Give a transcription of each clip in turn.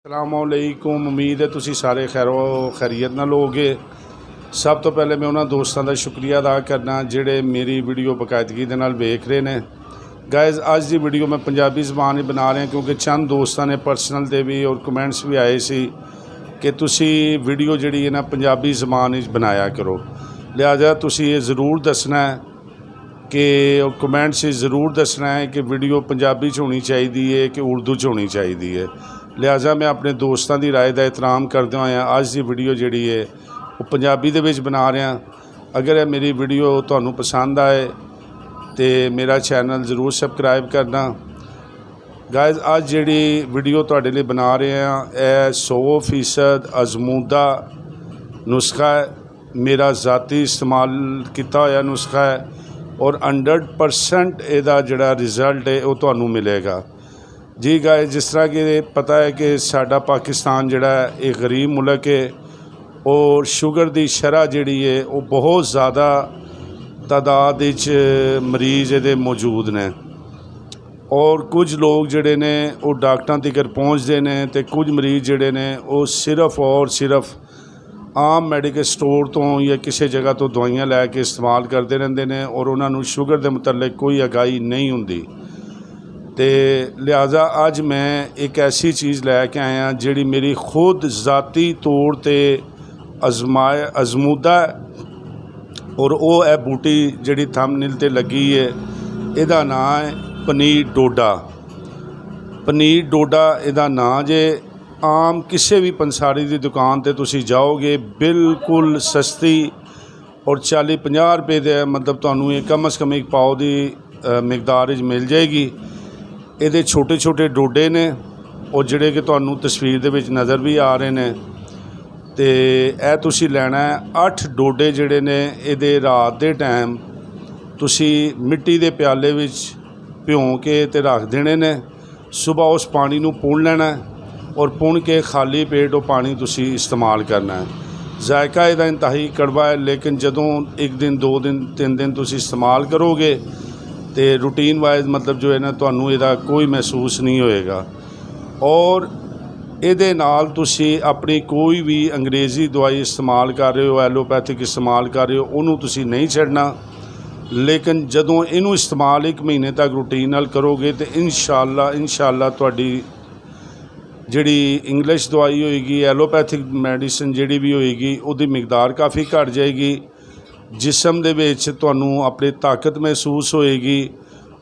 अस्सलामुअलैकुम। उम्मीद है तुसी सारे खैरो खैरियत नाल होगे। सब तो पहले मैं उन्होंने दोस्तों का शुक्रिया अदा करना जिहड़े मेरी वीडियो बकायदगी दे नाल वेख रहे हैं। गाइज अज की वीडियो मैं पंजाबी ज़बान ही बना रहा क्योंकि चंद दोस्तों ने पर्सनल दे भी और कमेंट्स भी आए सी कि तुसी वीडियो जिहड़ी है ना पंजाबी ज़बान ही बनाया करो। लिहाजा तुसी ये ज़रूर दसना है कि कमेंट्स ज़रूर दसना है कि वीडियो पंजाबी च होनी चाहिए कि उर्दू च होनी चाहिए। लिहाजा मैं अपने दोस्तों की राय का एहतराम करदे होया अज की वीडियो जिहड़ी है वो पंजाबी दे विच बना रहा। अगर मेरी वीडियो तुहानू पसंद आए तो मेरा चैनल ज़रूर सबसक्राइब करना। गाइज अज जिहड़ी वीडियो तुहाडे लई बना रहे हैं 100% अजमूदा नुस्खा है, मेरा ज़ाती इस्तेमाल किया होया नुस्खा है और 100% इहदा जिहड़ा रिजल्ट है वो तुहानू मिलेगा जी। गाइज जिस तरह कि पता है कि साडा पाकिस्तान जिहड़ा एक गरीब मुल्क है और शुगर की शरह जिहड़ी है वो बहुत ज़्यादा तादाद मरीज़ इहदे मौजूद ने और कुछ लोग जिहड़े ने वो डॉक्टरां तक पहुँचते हैं तो कुछ मरीज़ जिहड़े ने वो सिर्फ और सिर्फ आम मैडिकल स्टोर तो या किसी जगह तो दवाइयां लैके इस्तेमाल करते रहते हैं और उन्होंने शुगर के मुतल्लिक कोई आगाही नहीं होंदी। तो लिहाजा अज मैं एक ऐसी चीज़ लैके आया जिहड़ी मेरी खुद ज़ाती तौर पर अजमूदा और वो है बूटी जिहड़ी थंबनेल ते लगी है। इहदा नाम है पनीर डोडा। पनीर डोडा इहदा नाम जे। आम किसी भी पंसारी की दुकान पर तुसी जाओगे बिल्कुल सस्ती और 40-50 रुपए दे मतलब तुहानू ये कम अज़ कम एक पाव की मिकदार मिल जाएगी। ये छोटे छोटे डोडे ने और जिहड़े कि तुहानू तस्वीर दे विच नज़र भी आ रहे हैं। तो यह तुसी लैना है 8 डोडे जिहड़े ने ये रात के टाइम तुसी मिट्टी के प्याले विच भिओं के ते रख देने ने। सुबह उस पानी नू पुन लेना है और पुन के खाली पेट वो पानी तुसी इस्तेमाल करना है। जायका इहदा इंतहाई कड़वा है लेकिन जदों 1 दिन 2 दिन 3 दिन तुसी इस्तेमाल करोगे तो रूटीन वाइज मतलब जो है ना तुहानू इहदा कोई महसूस नहीं होएगा। और इहदे नाल तुसी अपनी कोई भी अंग्रेज़ी दवाई इस्तेमाल कर रहे हो एलोपैथिक इस्तेमाल कर रहे हो उन्होंने तुसी नहीं छड्डना। लेकिन जदों इनू इस्तेमाल 1 महीने तक रूटीन नाल करोगे तो इंशाअल्लाह तुहाडी जिहड़ी इंग्लिश दवाई होएगी एलोपैथिक मैडिसिन जिहड़ी भी होएगी उहदी मिकदार काफ़ी घट जाएगी। जिसम दे विच तुहानू अपनी ताकत महसूस होएगी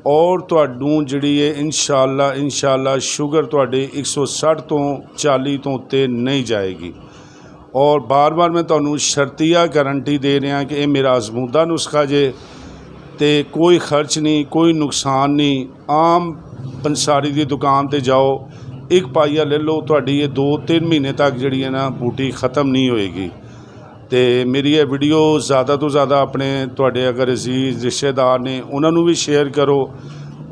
और तुहानू जिहड़ी है इंशाअल्लाह शुगर तुहाडे 160 तो 40 तो उत्ते नहीं जाएगी। और बार बार मैं तुहानू शर्तिया गारंटी दे रहा कि यह मेरा अजमूदा नुस्खा जे ते कोई खर्च नहीं कोई नुकसान नहीं। आम पंसारी की दुकान पर जाओ 1 पाइया ले लो तुहाडी ये 2-3 महीने तक जिहड़ी है ना बूटी ख़त्म नहीं होएगी। तो मेरी ये वीडियो ज़्यादा तो ज़्यादा अपने तुहाडे अगर अजीज़ रिश्तेदार ने उन्होंने भी शेयर करो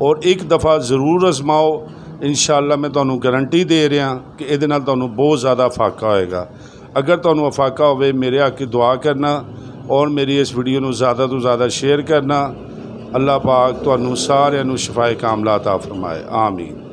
और एक दफ़ा ज़रूर आजमाओ। इंशाअल्लाह मैं तुहानू गारंटी दे रहा कि इहदे नाल तुहानू बहुत ज़्यादा फाका होएगा। अगर तुहानू अफाका होवे मेरे हक दुआ करना और मेरी इस वीडियो नू ज़्यादा तो ज़्यादा शेयर करना। अल्लाह पाक तुहानू सारिआं नू शिफाए कामला अता फरमाए। आमीन।